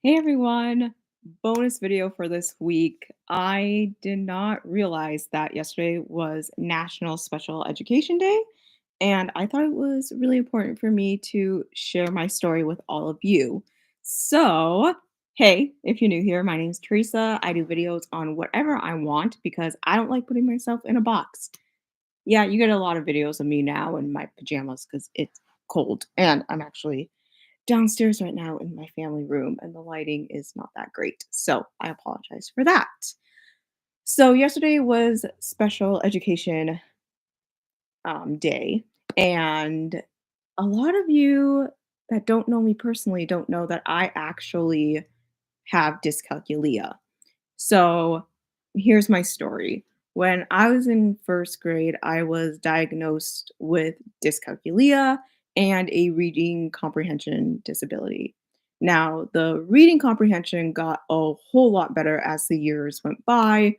Hey everyone, bonus video for this week. I did not realize that yesterday was National Special Education Day, and I thought it was really important for me to share my story with all of you. So, hey, if you're new here, my name's Teresa. I do videos on whatever I want because I don't like putting myself in a box. Yeah, you get a lot of videos of me now in my pajamas because it's cold, and I'm actually downstairs right now in my family room, and the lighting is not that great. So I apologize for that. So yesterday was special education day, and a lot of you that don't know me personally don't know that I actually have dyscalculia. So here's my story. When I was in first grade, I was diagnosed with dyscalculia and a reading comprehension disability. Now, the reading comprehension got a whole lot better as the years went by,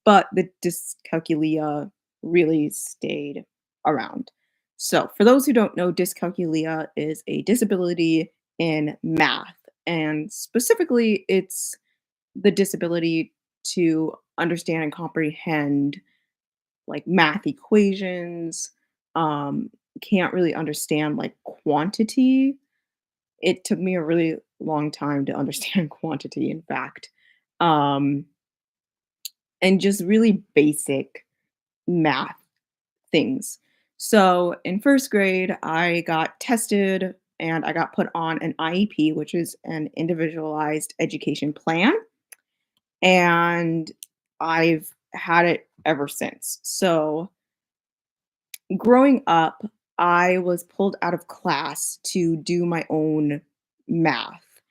but the dyscalculia really stayed around. So, for those who don't know, dyscalculia is a disability in math, and specifically, it's the disability to understand and comprehend like math equations, um, can't really understand like quantity. It took me a really long time to understand quantity, in fact. Um, and just really basic math things. So in first grade, I got tested and I got put on an IEP, which is an individualized education plan. And I've had it ever since. So, growing up, I was pulled out of class to do my own math.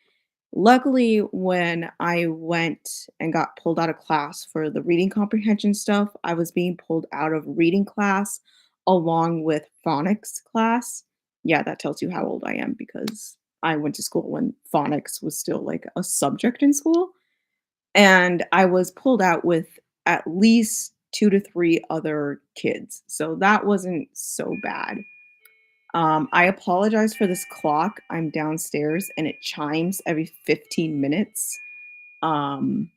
Luckily, when I went and got pulled out of class for the reading comprehension stuff, I was being pulled out of reading class along with phonics class. Yeah, that tells you how old I am because I went to school when phonics was still like a subject in school. And I was pulled out with at least 2 to 3 other kids, so that wasn't so bad. I apologize for this clock. I'm downstairs and it chimes every 15 minutes. Um,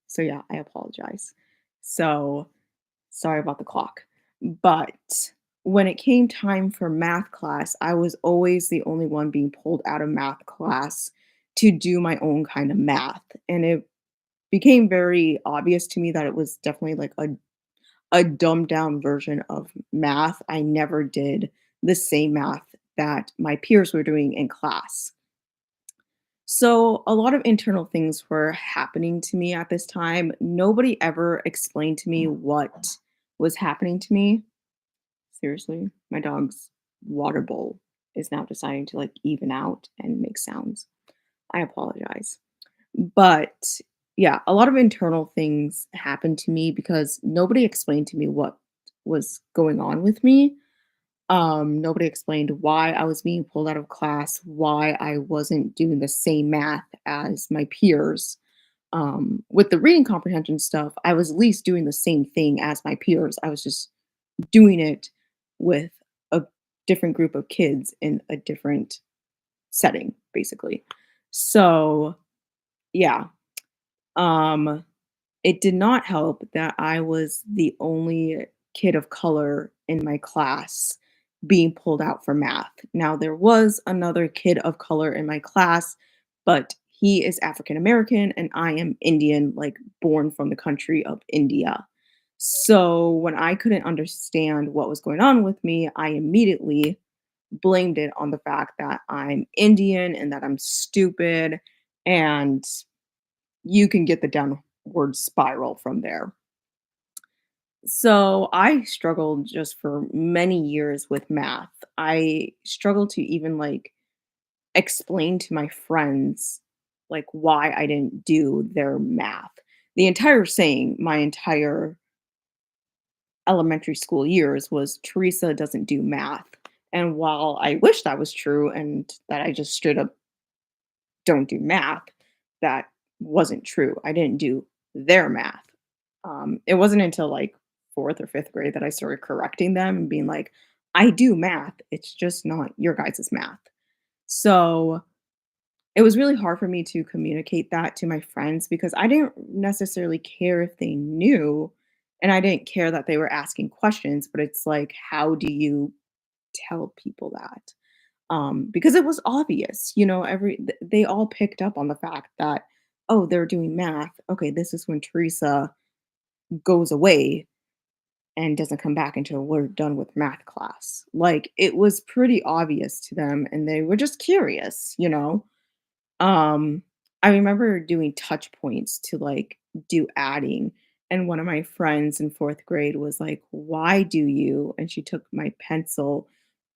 so yeah, I apologize. So, sorry about the clock. But when it came time for math class, I was always the only one being pulled out of math class to do my own kind of math, and it became very obvious to me that it was definitely like a dumbed down version of math. I never did the same math that my peers were doing in class. So a lot of internal things were happening to me at this time. Nobody ever explained to me what was happening to me. Seriously, my dog's water bowl is now deciding to like even out and make sounds. I apologize. But yeah, a lot of internal things happened to me because nobody explained to me what was going on with me. Nobody explained why I was being pulled out of class, why I wasn't doing the same math as my peers. With the reading comprehension stuff, I was at least doing the same thing as my peers. I was just doing it with a different group of kids in a different setting, basically. So, yeah, um, it did not help that I was the only kid of color in my class being pulled out for math. Now, there was another kid of color in my class, but he is African American and I am Indian, like born from the country of India. So when I couldn't understand what was going on with me, I immediately blamed it on the fact that I'm Indian and that I'm stupid, and you can get the downward spiral from there. So I struggled just for many years with math. I struggled to even like explain to my friends like why I didn't do their math. The entire saying my entire elementary school years was Teresa doesn't do math. And while I wish that was true and that I just straight up don't do math, that wasn't true. I didn't do their math. It wasn't until like fourth or fifth grade that I started correcting them and being like, I do math. It's just not your guys' math. So it was really hard for me to communicate that to my friends because I didn't necessarily care if they knew, and I didn't care that they were asking questions, but it's like, how do you tell people that? Because it was obvious, they all picked up on the fact that, oh, they're doing math. Okay, this is when Teresa goes away and doesn't come back until we're done with math class. Like it was pretty obvious to them, and they were just curious. Um, I remember doing touch points to, like, do adding, and one of my friends in 4th grade was like, "Why do you?" And she took my pencil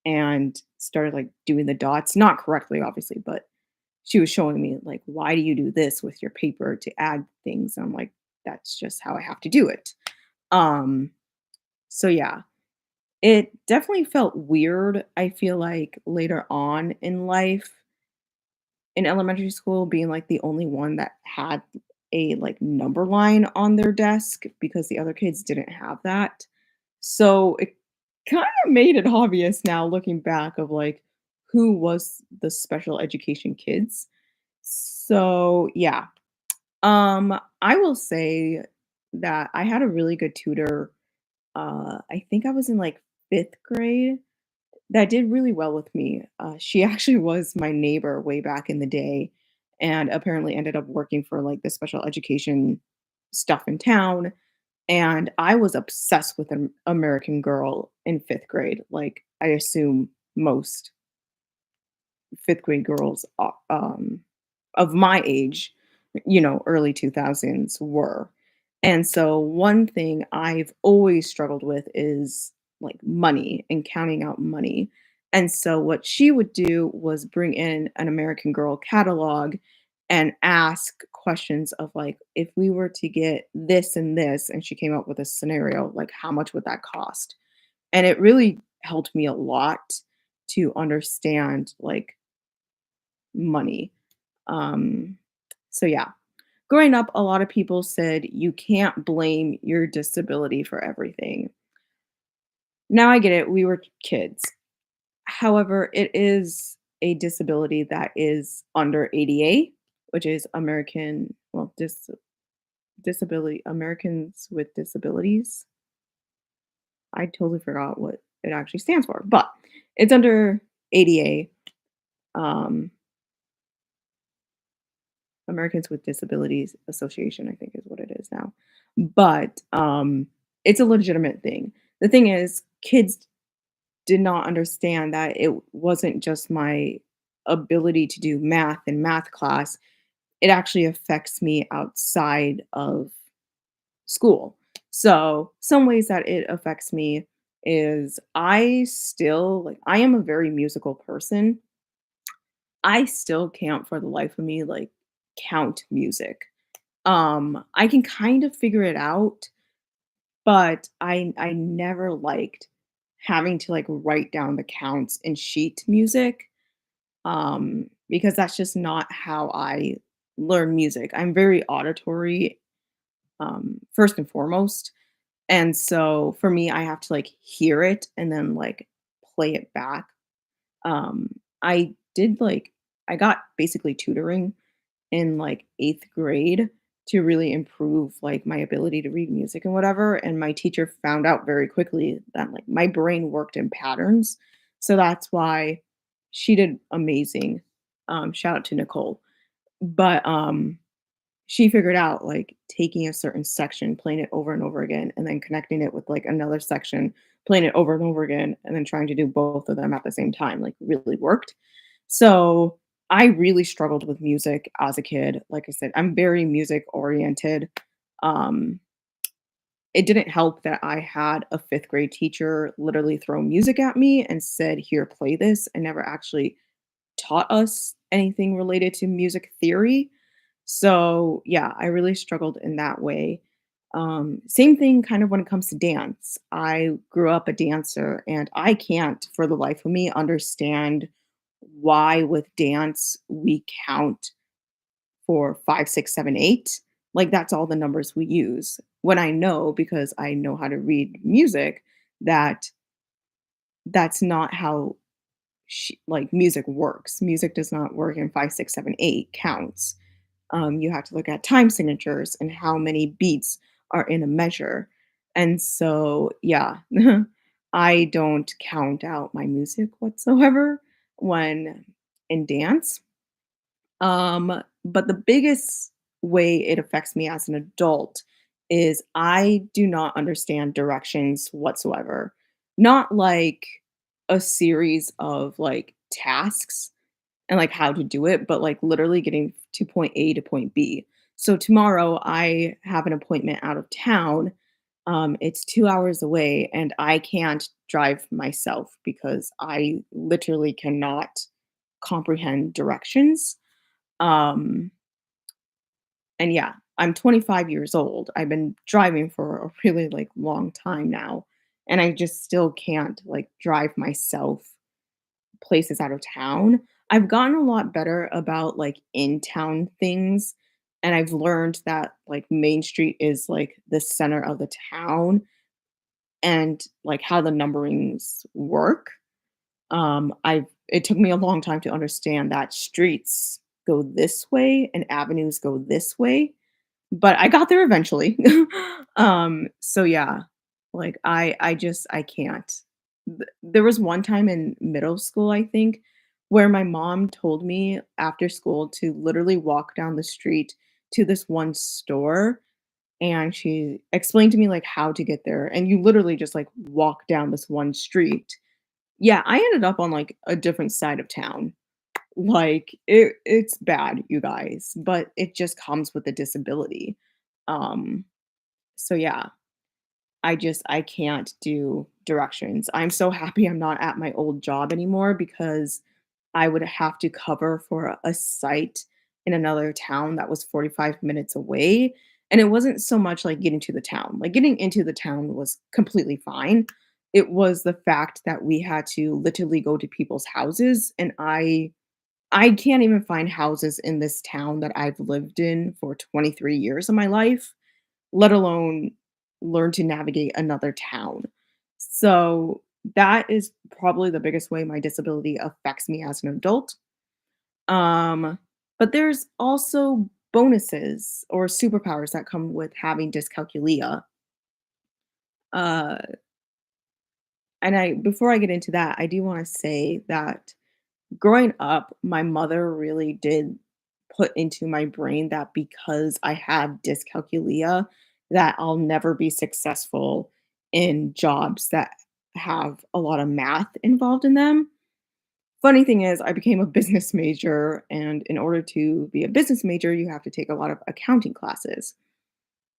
and started, like, doing the dots, not correctly, obviously, but she was showing me, like, "Why do you do this with your paper to add things?" And I'm like, "That's just how I have to do it." Um, so yeah, it definitely felt weird, I feel like, later on in life in elementary school being, like, the only one that had a, like, number line on their desk because the other kids didn't have that. So, it kinda made it obvious now looking back of, like, who was the special education kids. So, yeah. I will say that I had a really good tutor, I think I was in, like, 5th grade that did really well with me. She actually was my neighbor way back in the day and apparently ended up working for like the special education stuff in town. And I was obsessed with an American Girl in 5th grade. Like I assume most 5th grade girls of my age, early 2000s were. And so one thing I've always struggled with is like money and counting out money. And so what she would do was bring in an American Girl catalog and ask questions of like, if we were to get this and this, and she came up with a scenario, like how much would that cost? And it really helped me a lot to understand like money. Um, so yeah, growing up, a lot of people said you can't blame your disability for everything. Now I get it, we were kids. However, it is a disability that is under ADA, which is Disability Americans with Disabilities. I totally forgot what it actually stands for, but it's under ADA, Americans with Disabilities Association, I think is what it is now. But it's a legitimate thing. The thing is, kids did not understand that it wasn't just my ability to do math in math class, it actually affects me outside of school. So, some ways that it affects me is I am a very musical person. I still can't for the life of me like count music. I can kind of figure it out, but I never liked having to like write down the counts in sheet music because that's just not how I learn music. I'm very auditory first and foremost. And so for me I have to like hear it and then like play it back. I did like I got basically tutoring in like 8th grade to really improve like my ability to read music and whatever, and my teacher found out very quickly that like my brain worked in patterns. So that's why she did amazing. Shout out to Nicole. But she figured out like taking a certain section, playing it over and over again, and then connecting it with like another section, playing it over and over again, and then trying to do both of them at the same time, like really worked. So I really struggled with music as a kid. Like I said, I'm very music oriented. Um, it didn't help that I had a 5th grade teacher literally throw music at me and said, "Here, play this," and never actually taught us anything related to music theory. So, yeah, I really struggled in that way. Same thing kind of when it comes to dance. I grew up a dancer and I can't for the life of me understand why with dance we count for 5, 6, 7, 8. Like that's all the numbers we use. When I know because I know how to read music that that's not how like music works. Music does not work in 5, 6, 7, 8 counts. You have to look at time signatures and how many beats are in a measure. And so, yeah, I don't count out my music whatsoever when in dance. But the biggest way it affects me as an adult is I do not understand directions whatsoever. Not like a series of like tasks and like how to do it, but like literally getting to point A to point B. So tomorrow I have an appointment out of town. It's 2 hours away, and I can't drive myself because I literally cannot comprehend directions. Um, and yeah, I'm 25 years old. I've been driving for a really like long time now, and I just still can't like drive myself places out of town. I've gotten a lot better about like in town things, and I've learned that like Main Street is like the center of the town and like how the numberings work. I've It took me a long time to understand that streets go this way and avenues go this way, but I got there eventually. So yeah, like I can't. There was one time in middle school, I think, where my mom told me after school to literally walk down the street to this one store, and she explained to me like how to get there, and you literally just like walk down this one street. Yeah, I ended up on like a different side of town. Like it's bad, you guys, but it just comes with a disability. Um, so yeah, I can't do directions. I'm so happy I'm not at my old job anymore because I would have to cover for a site in another town that was 45 minutes away. And it wasn't so much like getting to the town. Like getting into the town was completely fine. It was the fact that we had to literally go to people's houses, and I can't even find houses in this town that I've lived in for 23 years of my life, let alone learn to navigate another town. So that is probably the biggest way my disability affects me as an adult. Um, but there's also bonuses or superpowers that come with having dyscalculia. Uh, and I before I get into that, I do want to say that growing up, my mother really did put into my brain that because I have dyscalculia, that I'll never be successful in jobs that have a lot of math involved in them. Funny thing is, I became a business major, and in order to be a business major, you have to take a lot of accounting classes.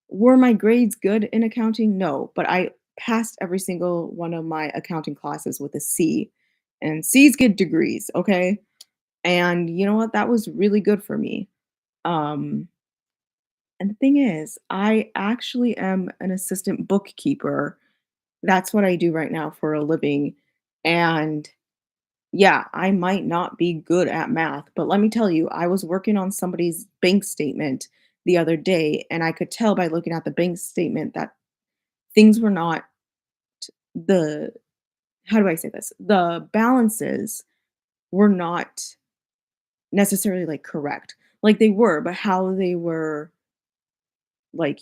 Were my grades good in accounting? No, but I passed every single one of my accounting classes with a C, and C's get degrees, okay? And you know what? That was really good for me. Um, and the thing is, I actually am an assistant bookkeeper. That's what I do right now for a living. And yeah, I might not be good at math, but let me tell you, I was working on somebody's bank statement the other day, and I could tell by looking at the bank statement that things were not the how do I say this? The balances were not necessarily like correct. Like they were, but how they were like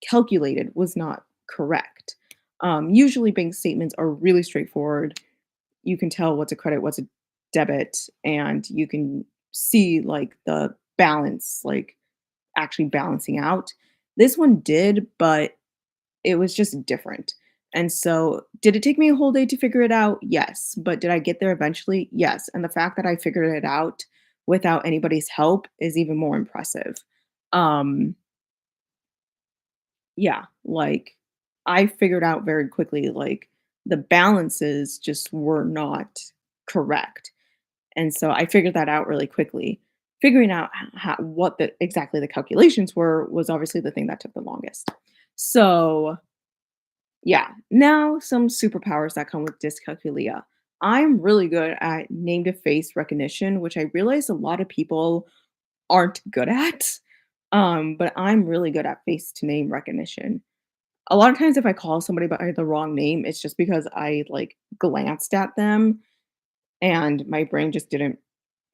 calculated was not correct. Usually bank statements are really straightforward. You can tell what's a credit, what's a debit, and you can see like the balance, like actually balancing out. This one did, but it was just different. And so, did it take me a whole day to figure it out? Yes. But did I get there eventually? Yes. And the fact that I figured it out without anybody's help is even more impressive. Um, yeah, like I figured out very quickly, like the balances just were not correct. And so I figured that out really quickly. Figuring out what exactly the calculations were was obviously the thing that took the longest. So, yeah, now some superpowers that come with dyscalculia. I'm really good at name to face recognition, which I realize a lot of people aren't good at. But I'm really good at face to name recognition. A lot of times if I call somebody by the wrong name, it's just because I, like, glanced at them and my brain just didn't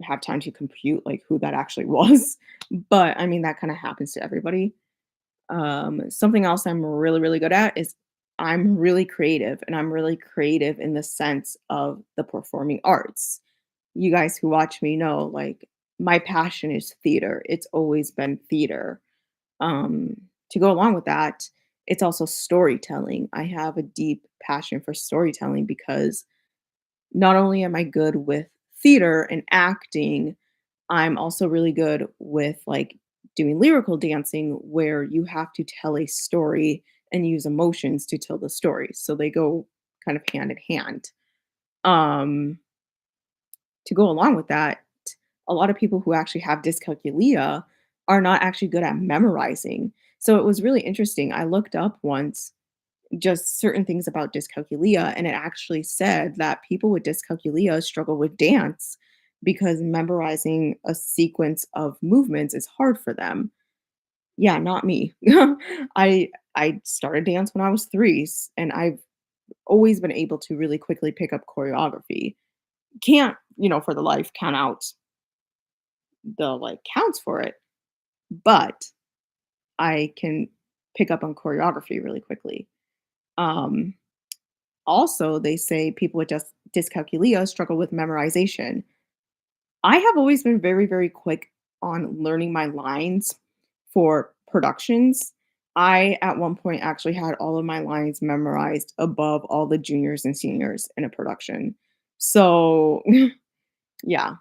have time to compute, like, who that actually was. But, I mean, that kinda happens to everybody. Something else I'm really, really good at is I'm really creative, and I'm really creative in the sense of the performing arts. You guys who watch me know, like, my passion is theater. It's always been theater. To go along with that, it's also storytelling. I have a deep passion for storytelling because not only am I good with theater and acting, I'm also really good with like doing lyrical dancing where you have to tell a story and use emotions to tell the story. So they go kind of hand in hand. Um, to go along with that, a lot of people who actually have dyscalculia are not actually good at memorizing. So it was really interesting. I looked up once just certain things about dyscalculia, and it actually said that people with dyscalculia struggle with dance because memorizing a sequence of movements is hard for them. Yeah, not me. I started dance when I was 3, and I've always been able to really quickly pick up choreography. Can't, for the life count out the like counts for it, but I can pick up on choreography really quickly. Um, Also, they say people with dyscalculia struggle with memorization. I have always been very, very quick on learning my lines for productions. I, at one point, actually had all of my lines memorized above all the juniors and seniors in a production. So, yeah.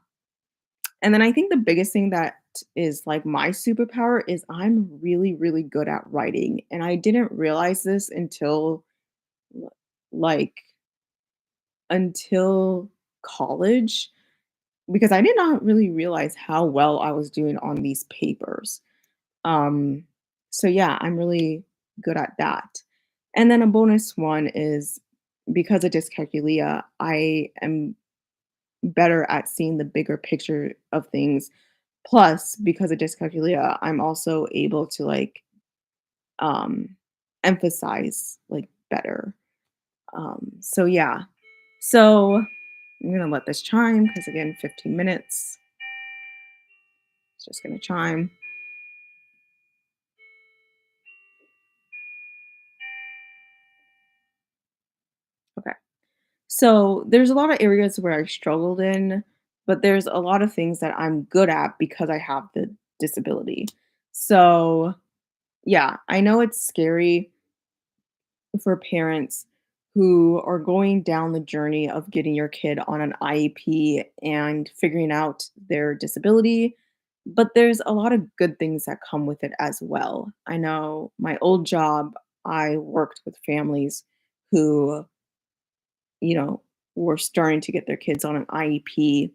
And then I think the biggest thing that is like my superpower is I'm really, really good at writing. And I didn't realize this l- like until college because I did not really realize how well I was doing on these papers. Um, so yeah, I'm really good at that. And then a bonus one is because of dyscalculia, I am better at seeing the bigger picture of things. Plus, because of dyscalculia, I'm also able to like um emphasize like better. So yeah. So I'm gonna let this chime because again, 15 minutes. It's just gonna chime. Okay. So there's a lot of areas where I struggled in, but there's a lot of things that I'm good at because I have the disability. So yeah, I know it's scary for parents who are going down the journey of getting your kid on an IEP and figuring out their disability. But there's a lot of good things that come with it as well. I know my old job, I worked with families who, you know, were starting to get their kids on an IEP.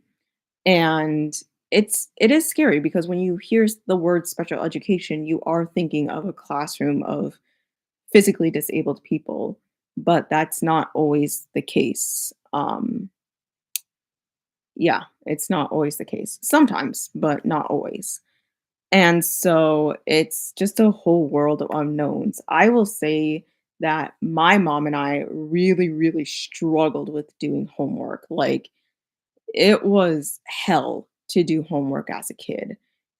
And it is scary because when you hear the word special education, you are thinking of a classroom of physically disabled people, but that's not always the case. Yeah, it's not always the case. Sometimes, but not always. And so it's just a whole world of unknowns. I will say that my mom and I really, really struggled with doing homework. Like, it was hell to do homework as a kid,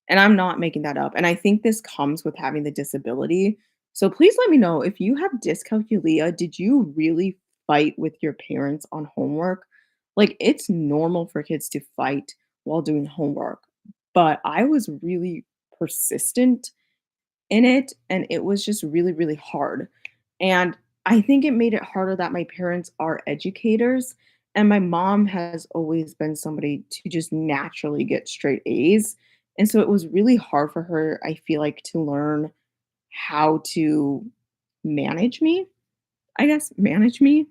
and I'm not making that up, and I think this comes with having the disability. So please let me know if you have dyscalculia, did you really fight with your parents on homework? Like, it's normal for kids to fight while doing homework, but I was really persistent in it, and it was just really, really hard. And I think it made it harder that my parents are educators, and my mom has always been somebody to just naturally get straight A's. And so it was really hard for her, I feel like, to learn how to manage me, I guess, manage me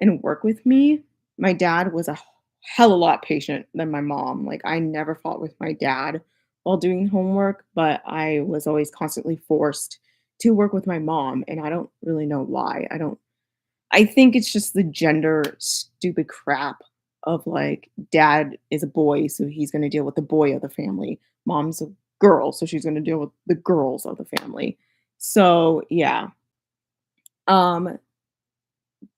and work with me. My dad was a hell a lot patient than my mom. Like, I never fought with my dad while doing homework, but I was always constantly forced to work with my mom, and I don't really know why. I think it's just the gender stupid crap of like dad is a boy, so he's going to deal with the boy of the family. Mom's a girl, so she's going to deal with the girls of the family. So, yeah. Um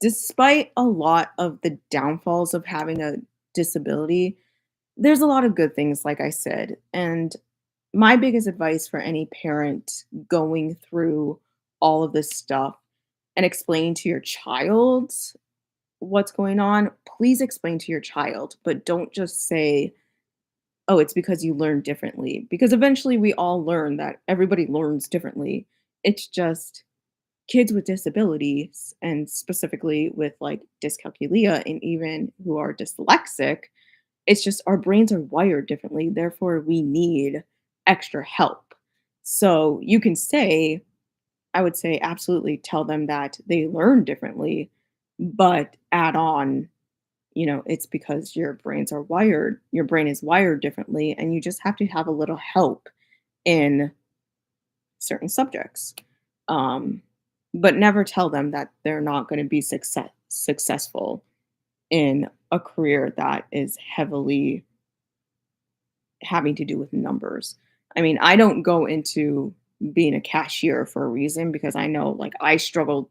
Despite a lot of the downfalls of having a disability, there's a lot of good things, like I said. And my biggest advice for any parent going through all of this stuff and explaining to your child what's going on, please explain to your child, but don't just say, oh, it's because you learn differently. Because eventually we all learn that everybody learns differently. It's just kids with disabilities, and specifically with like dyscalculia and even who are dyslexic, it's just our brains are wired differently. Therefore, we need extra help. So you can say, I would say, absolutely tell them that they learn differently, but add on, it's because your brain is wired differently, and you just have to have a little help in certain subjects. Um, but never tell them that they're not going to be successful in a career that is heavily having to do with numbers. I mean, I don't go into being a cashier for a reason because I know like I struggled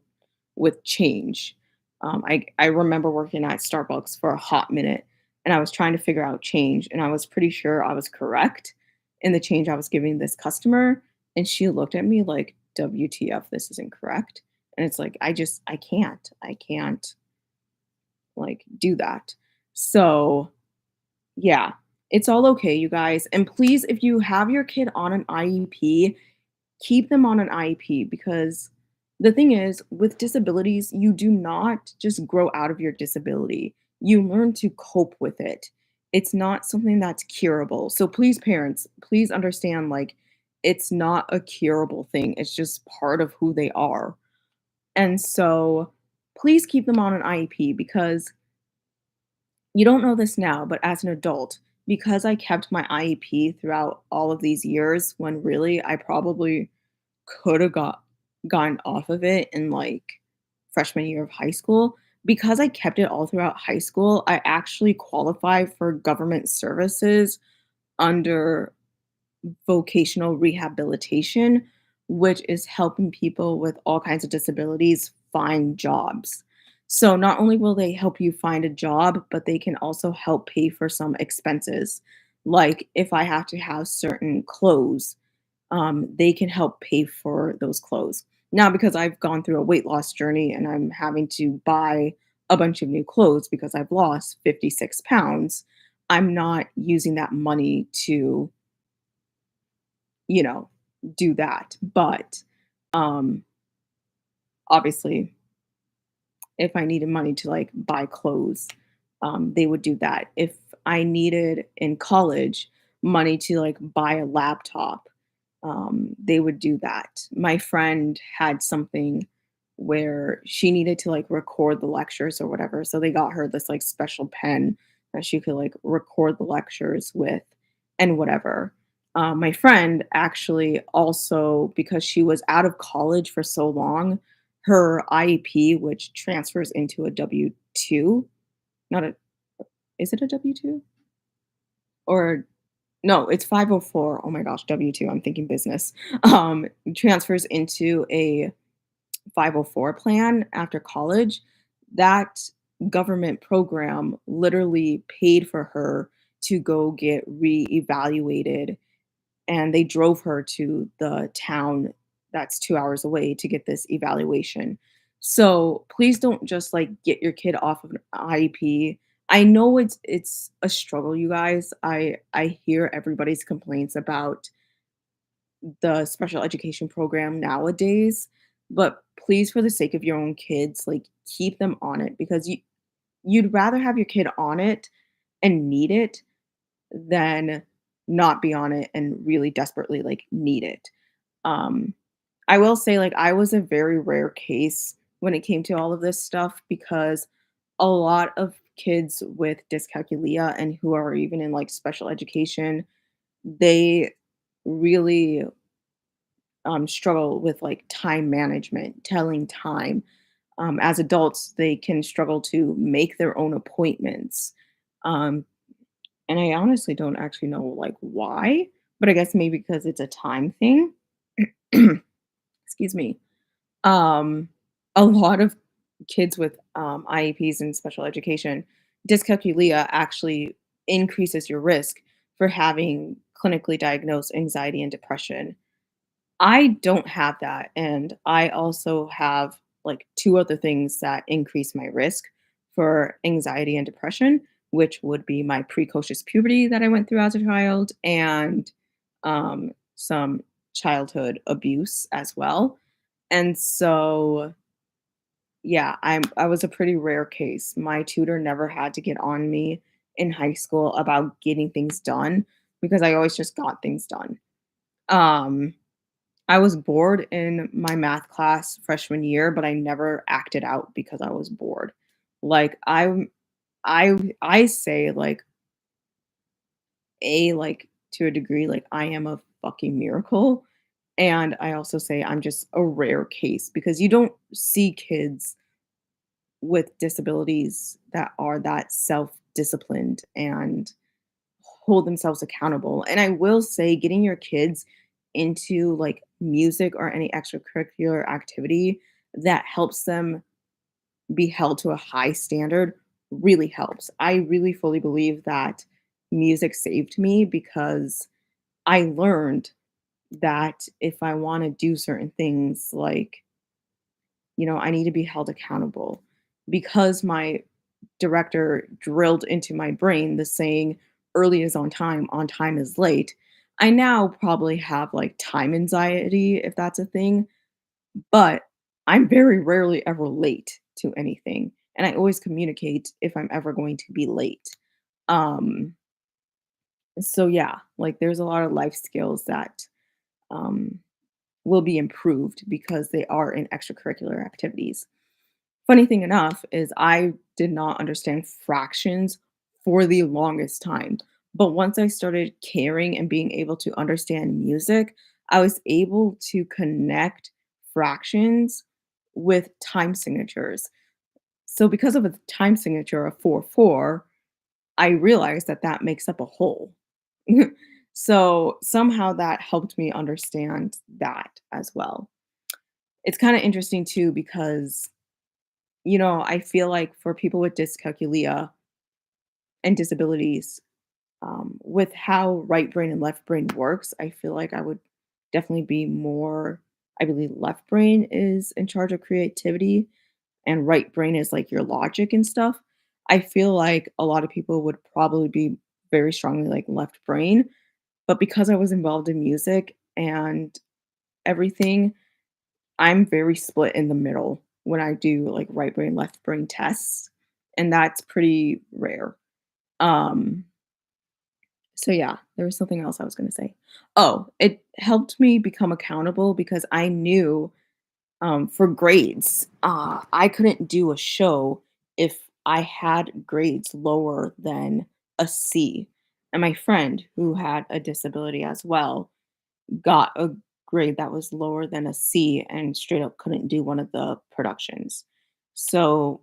with change. I remember working at Starbucks for a hot minute and I was trying to figure out change and I was pretty sure I was correct in the change I was giving this customer. And she looked at me like, WTF, this isn't correct. And it's like, I can't like do that. So yeah, it's all okay, you guys. And please, if you have your kid on an IEP, keep them on an IEP because the thing is, with disabilities, you do not just grow out of your disability. You learn to cope with it. It's not something that's curable. So please, parents, please understand like it's not a curable thing. It's just part of who they are. And so please keep them on an IEP because you don't know this now, but as an adult, because I kept my IEP throughout all of these years when really I probably could have gotten off of it in like freshman year of high school, because I kept it all throughout high school, I actually qualify for government services under vocational rehabilitation, which is helping people with all kinds of disabilities find jobs. So not only will they help you find a job, but they can also help pay for some expenses. Like if I have to have certain clothes, they can help pay for those clothes. Now, because I've gone through a weight loss journey and I'm having to buy a bunch of new clothes because I've lost 56 pounds, I'm not using that money to you know, do that. But um, obviously, if I needed money to like buy clothes, they would do that. If I needed in college money to like buy a laptop, they would do that. My friend had something where she needed to like record the lectures or whatever. So they got her this like special pen that she could like record the lectures with and whatever. My friend actually also, because she was out of college for so long, her IEP, which transfers into a W 2, not a, is it a W 2? Or no, it's 504. Oh my gosh, W-2, I'm thinking business. Transfers into a 504 plan after college. That government program literally paid for her to go get reevaluated, and they drove her to the town that's 2 hours away to get this evaluation. So, please don't just, like, get your kid off of an IEP. I know it's a struggle, you guys. I hear everybody's complaints about the special education program nowadays, but please, for the sake of your own kids, like, keep them on it because you'd rather have your kid on it and need it than not be on it and really desperately, like, need it. Um, I will say, like, I was a very rare case when it came to all of this stuff because a lot of kids with dyscalculia and who are even in, like, special education, they really, struggle with, like, time management, telling time. As adults, they can struggle to make their own appointments. Um, and I honestly don't actually know, like, why, but I guess maybe because it's a time thing. Excuse me. Um, a lot of kids with, IEPs and special education, Dyscalculia actually increases your risk for having clinically diagnosed anxiety and depression. I don't have that, and I also have, like, 2 other things that increase my risk for anxiety and depression, which would be my precocious puberty that I went through as a child and, some childhood abuse as well, and so, yeah, I was a pretty rare case. My tutor never had to get on me in high school about getting things done because I always just got things done. Um I was bored in my math class freshman year, but I never acted out because I was bored. Like, I say, like, to a degree, like, I am a fucking miracle, and I also say I'm just a rare case because you don't see kids with disabilities that are that self-disciplined and hold themselves accountable. And I will say getting your kids into like music or any extracurricular activity that helps them be held to a high standard really helps. I really fully believe that music saved me because I learned that if I want to do certain things, like, I need to be held accountable because my director drilled into my brain the saying, "Early is on time is late." I now probably have, like, time anxiety, if that's a thing, but I'm very rarely ever late to anything, and I always communicate if I'm ever going to be late. Um, so yeah, like, there's a lot of life skills that, um, will be improved because they are in extracurricular activities. Funny thing enough is I did not understand fractions for the longest time. But once I started caring and being able to understand music, I was able to connect fractions with time signatures. So because of a time signature of 4/4, I realized that that makes up a whole. So somehow that helped me understand that as well. It's kind of interesting too because I feel like for people with dyscalculia and disabilities, with how right brain and left brain works, I feel like I would definitely be more. I believe left brain is in charge of creativity, and right brain is like your logic and stuff. I feel like a lot of people would probably be very strongly like left brain, but because I was involved in music and everything, I'm very split in the middle when I do, like, right brain, left brain tests, and that's pretty rare. Um, so yeah, there was something else I was gonna say. Oh, it helped me become accountable because I knew, for grades, I couldn't do a show if I had grades lower than a C, and my friend, who had a disability as well, got a grade that was lower than a C and straight up couldn't do one of the productions. So,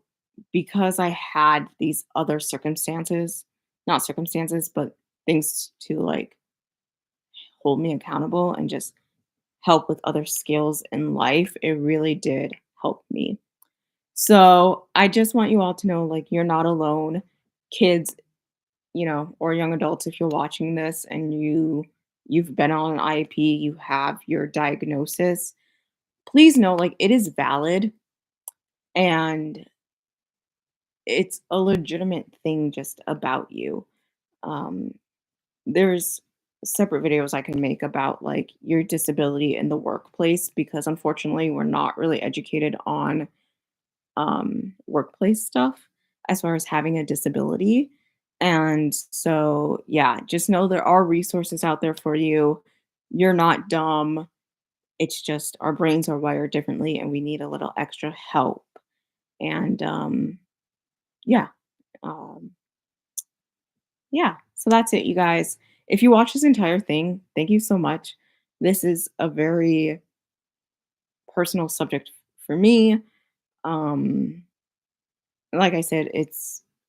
because I had these other circumstances, not circumstances, but things to like hold me accountable and just help with other skills in life, it really did help me. So, I just want you all to know like you're not alone. Kids, or young adults, if you're watching this and you've been on an IEP, you have your diagnosis, please know like it is valid and it's a legitimate thing just about you. Um, there's separate videos I can make about like your disability in the workplace because unfortunately we're not really educated on workplace stuff as far as having a disability. And so, yeah, just know there are resources out there for you. You're not dumb. It's just our brains are wired differently and we need a little extra help. And yeah, um, yeah. So that's it, you guys. If you watch this entire thing, thank you so much. This is a very personal subject for me. Um, like I said,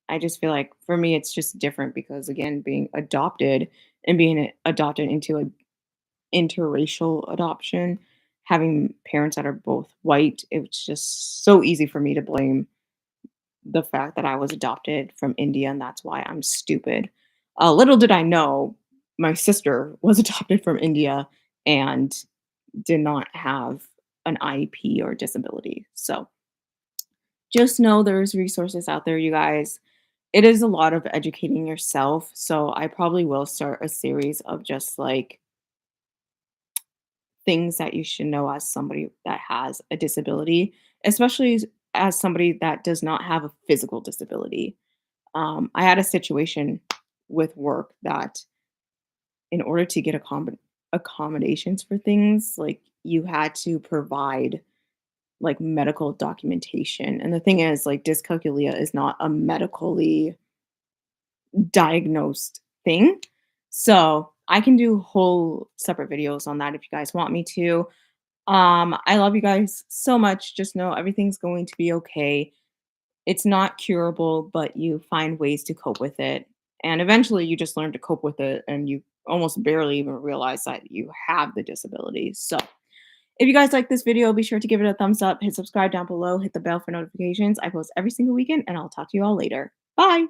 I just feel like for me it's just different because again, being adopted and being adopted into a interracial adoption, having parents that are both white, it was just so easy for me to blame the fact that I was adopted from India and that's why I'm stupid. Little did I know my sister was adopted from India and did not have an IEP or disability. So just know there's resources out there, you guys. It is a lot of educating yourself. So I probably will start a series of just like things that you should know as somebody that has a disability, especially as somebody that does not have a physical disability. I had a situation with work that in order to get accommodations for things, like you had to provide like medical documentation. And the thing is, like dyscalculia is not a medically diagnosed thing. So I can do whole separate videos on that if you guys want me to. I love you guys so much. Just know everything's going to be okay. It's not curable, but you find ways to cope with it. And eventually you just learn to cope with it and you almost barely even realize that you have the disability. So if you guys like this video, be sure to give it a thumbs up, hit subscribe down below, hit the bell for notifications. I post every single weekend, and I'll talk to you all later. Bye.